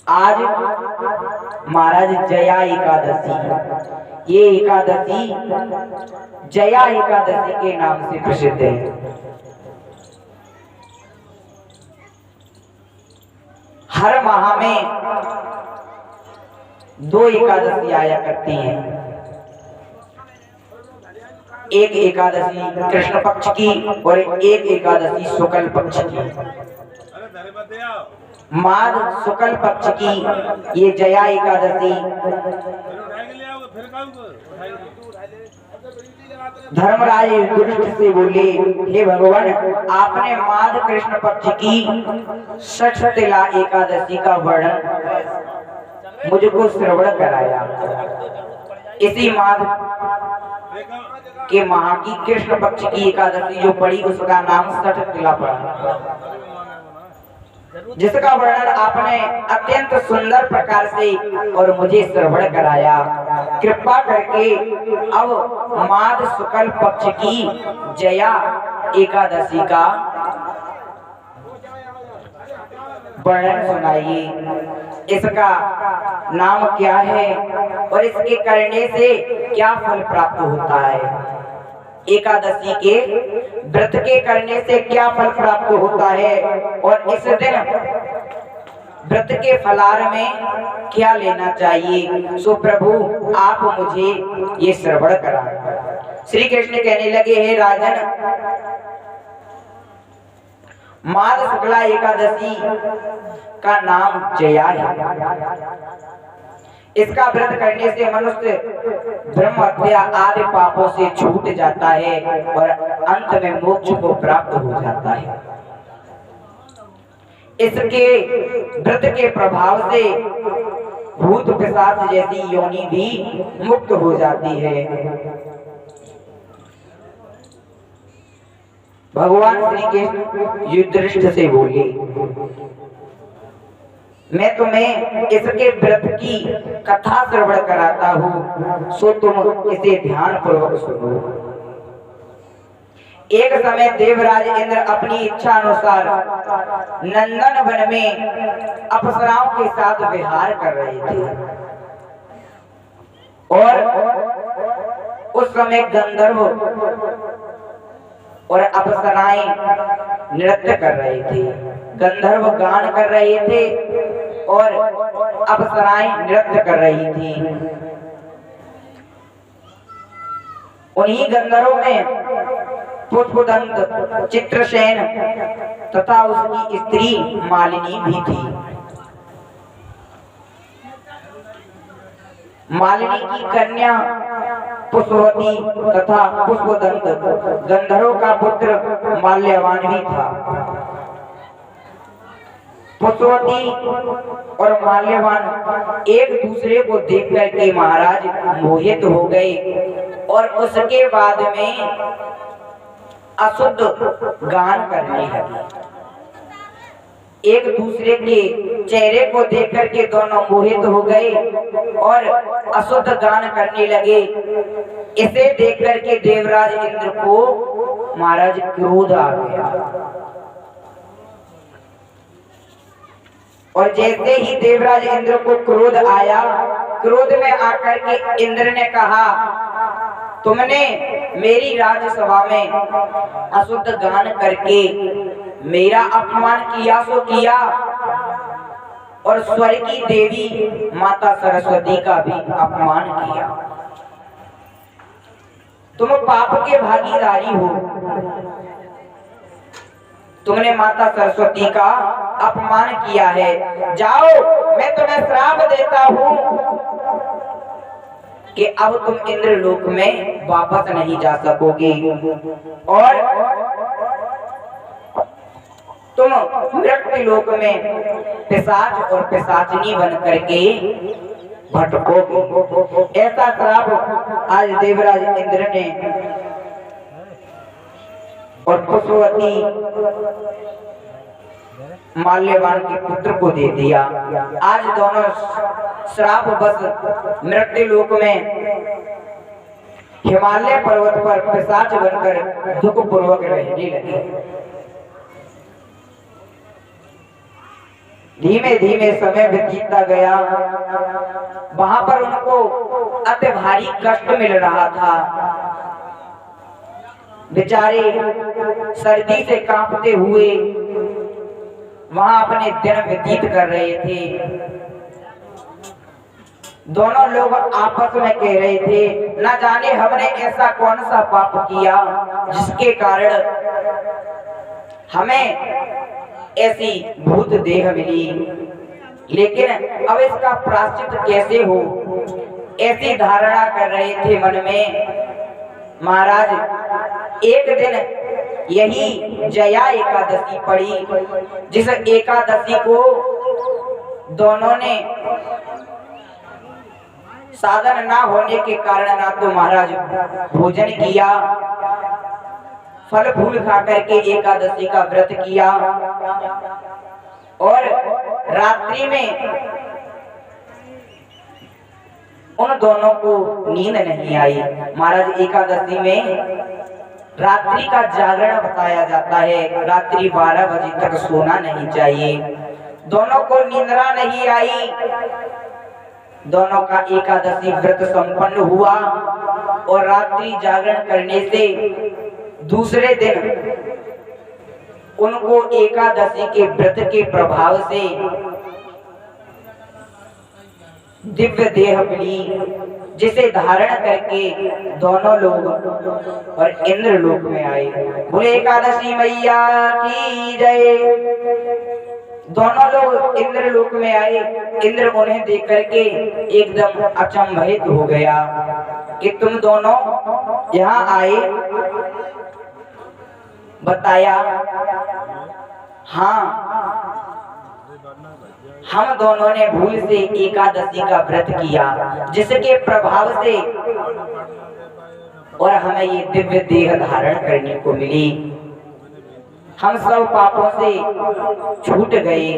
आज महाराज जया एकादशी, ये एकादशी जया एकादशी के नाम से प्रसिद्ध है। हर माह में 2 एकादशी आया करती हैं। एक एकादशी कृष्ण पक्ष की और एक एकादशी शुक्ल पक्ष की। माघ शुक्ल पक्ष की ये जया एकादशी धर्मराज युधिष्ठिर से बोले, हे भगवान, आपने माघ कृष्ण पक्ष की षठतिला एकादशी का वर्णन मुझको श्रवण कराया। इसी माघ के माह की कृष्ण पक्ष की एकादशी जो पड़ी उसका नाम षठतिला पड़ा, जिसका वर्णन आपने अत्यंत सुंदर प्रकार से और मुझे श्रवण कराया। कृपा करके अब माघ शुक्ल पक्ष की जया एकादशी का वर्णन सुनाइए। इसका नाम क्या है और इसके करने से क्या फल प्राप्त होता है। एकादशी के व्रत के करने से क्या फल प्राप्त होता है और इस दिन व्रत के फलाहार में क्या लेना चाहिए। सो प्रभु आप मुझे ये श्रवण कराएं। श्री कृष्ण कहने लगे, हे राजन, माघ शुक्ला एकादशी का नाम जया है। इसका व्रत करने से मनुष्य ब्रह्म हत्या आदि पापों से छूट जाता है और अंत में मोक्ष को प्राप्त हो जाता है। इसके व्रत के प्रभाव से भूत पिशाच जैसी योनि भी मुक्त हो जाती है। भगवान श्री कृष्ण युधिष्ठिर से बोले, मैं तुम्हें इसके व्रत की कथा श्रवण कराता हूँ, सो तुम इसे ध्यान पूर्वक सुनो। एक समय देवराज इंद्र अपनी इच्छा अनुसार नंदन वन में अप्सराओं के साथ विहार कर रहे थे और उस समय गंधर्व और अप्सराएं नृत्य कर रहे थे। गंधर्व गान कर रहे थे और अप्सराएं नृत्य कर रही थी। उन्हीं गंधर्वों में पुष्पदंत, चित्रसेन तथा उसकी स्त्री मालिनी भी थी। मालिनी की कन्या पुष्पवती तथा पुष्पदंत गंधर्व का पुत्र माल्यवान भी था। पुष्पवती और माल्यवान एक दूसरे को देख करके महाराज मोहित हो गए और उसके बाद में अशुद्ध गान करने लगे। एक दूसरे के चेहरे को देख करके दोनों मोहित हो गए और अशुद्ध गान करने लगे। इसे देख करके देवराज इंद्र को महाराज क्रोध आ गया और जैसे ही देवराज इंद्र को क्रोध आया, क्रोध में आकर के इंद्र ने कहा, तुमने मेरी राज्यसभा में अशुद्ध गान करके मेरा अपमान किया सो किया और स्वर्ग की देवी माता सरस्वती का भी अपमान किया। तुम पाप के भागीदारी हो। तुमने माता सरस्वती का अपमान किया है। जाओ, मैं तुम्हें श्राप देता हूँ कि अब तुम इंद्रलोक में वापस नहीं जा सकोगे और तुम मृत्यु लोक में पिशाच और पिशाचनी बन करके भटकोगे। ऐसा श्राप आज देवराज इंद्र ने और पुष्पवती माल्यवान के पुत्र को दे दिया। आज दोनों श्राप बस मृत्यु लोक में हिमालय पर्वत पर पिशाच बनकर दुख पूर्वक रहने लगे। धीमे धीमे समय बीतता गया। वहां पर उनको अति भारी कष्ट मिल रहा था। बेचारे सर्दी से कांपते हुए वहां अपने दिन व्यतीत कर रहे थे। दोनों लोग आपस में कह रहे थे, न जाने हमने ऐसा कौन सा पाप किया जिसके कारण हमें ऐसी भूत देह मिली, लेकिन अब इसका प्रायश्चित कैसे हो, ऐसी धारणा कर रहे थे मन में। महाराज एक दिन यही जया एकादशी पड़ी, जिस एकादशी को दोनों ने साधन ना होने के कारण ना तो महाराज भोजन किया, फल फूल खा करके एकादशी का व्रत किया, और रात्रि में उन दोनों को नींद नहीं आई। महाराज एकादशी में रात्रि का जागरण बताया जाता है, रात्रि 12 बजे तक सोना नहीं चाहिए। दोनों को निद्रा नहीं आई। दोनों का एकादशी व्रत संपन्न हुआ और रात्रि जागरण करने से दूसरे दिन उनको एकादशी के व्रत के प्रभाव से दिव्य देह मिली, जिसे धारण करके दोनों लोग और इंद्र लोक में आए। बोले एकादशी मैया की जय। दोनों लोग इंद्र लोक में आए। इंद्र उन्हें देख करके एकदम अचंभित हो गया कि तुम दोनों यहाँ आए। बताया, हाँ, हम दोनों ने भूल से एकादशी का व्रत किया, जिसके प्रभाव से और हमें ये दिव्य देह धारण करने को मिली। हम सब पापों से छूट गए,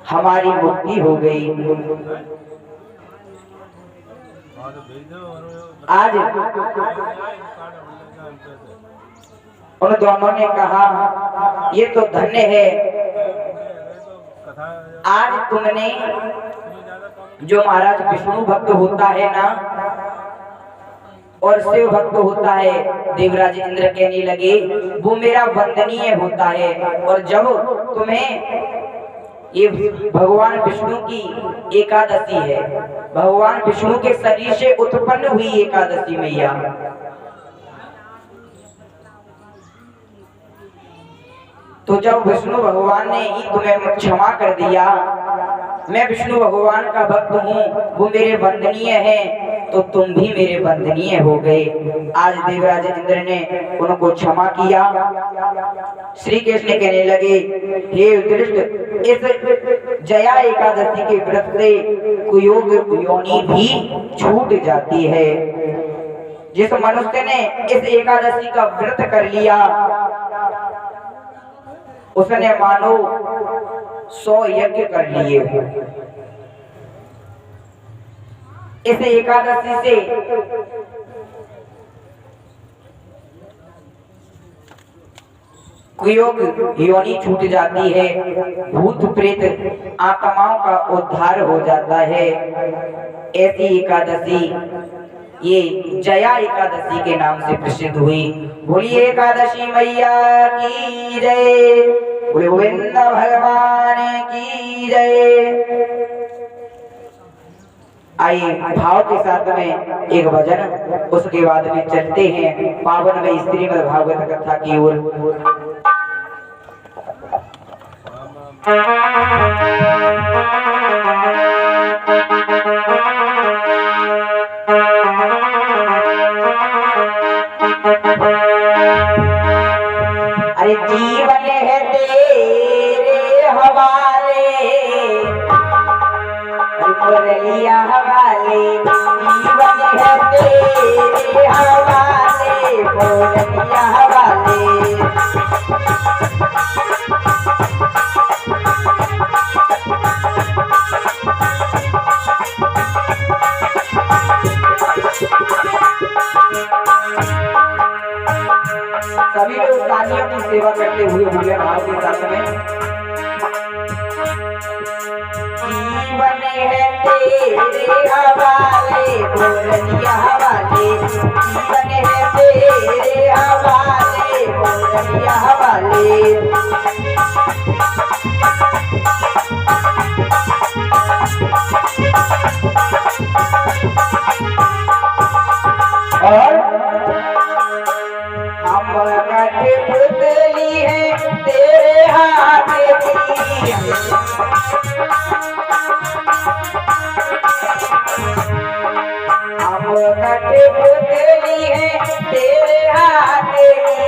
हमारी मुक्ति हो गई। आज उन दोनों ने कहा, ये तो धन्य है, आज तुमने जो महाराज विष्णु भक्त होता है ना और शिव भक्त होता है, देवराज इंद्र कहने लगे वो मेरा वंदनीय होता है। और जब तुम्हें ये भगवान विष्णु की एकादशी है, भगवान विष्णु के शरीर से उत्पन्न हुई एकादशी मैया, तो जब विष्णु भगवान ने ही तुम्हें क्षमा कर दिया, मैं विष्णु भगवान का भक्त हूँ, वो मेरे वंदनीय है, तो तुम भी मेरे वंदनीय हो गए। आज देवराज इंद्र ने उनको क्षमा किया। श्री कृष्ण कहने लगे, हे उत्कृष्ट, इस जया एकादशी के व्रत से कुयोग योनि भी छूट जाती है। जिस मनुष्य ने इस एकादशी का व्रत कर लिया, उसने मानो 100 यज्ञ कर लिए हो। इस एकादशी से कुयोग योनि छूट जाती है, भूत प्रेत आत्माओं का उद्धार हो जाता है। ऐसी एकादशी ये जया एकादशी के नाम से प्रसिद्ध हुई। बोलिए एकादशी मैया की जय, बोले गोविंद भगवान की जय। आइए भाव के साथ में एक भजन, उसके बाद में चलते हैं पावन में श्रीमद् भागवत कथा की ओर। अरे जीवन है तेरे हवाले, मुरलिया हवाले, जीवन है तेरे हवाले, मुरलिया हवाले। सभी लोग तालियों की सेवा करते हुए भूले भाव के साथ में जीवन है तेरे हवाले बोलिया हवाले, जीवन है तेरे हवाले बोलिया हवाले। और हम कठपुतली है तेरे हाथ की, हम कठपुतली है तेरे हाथ की।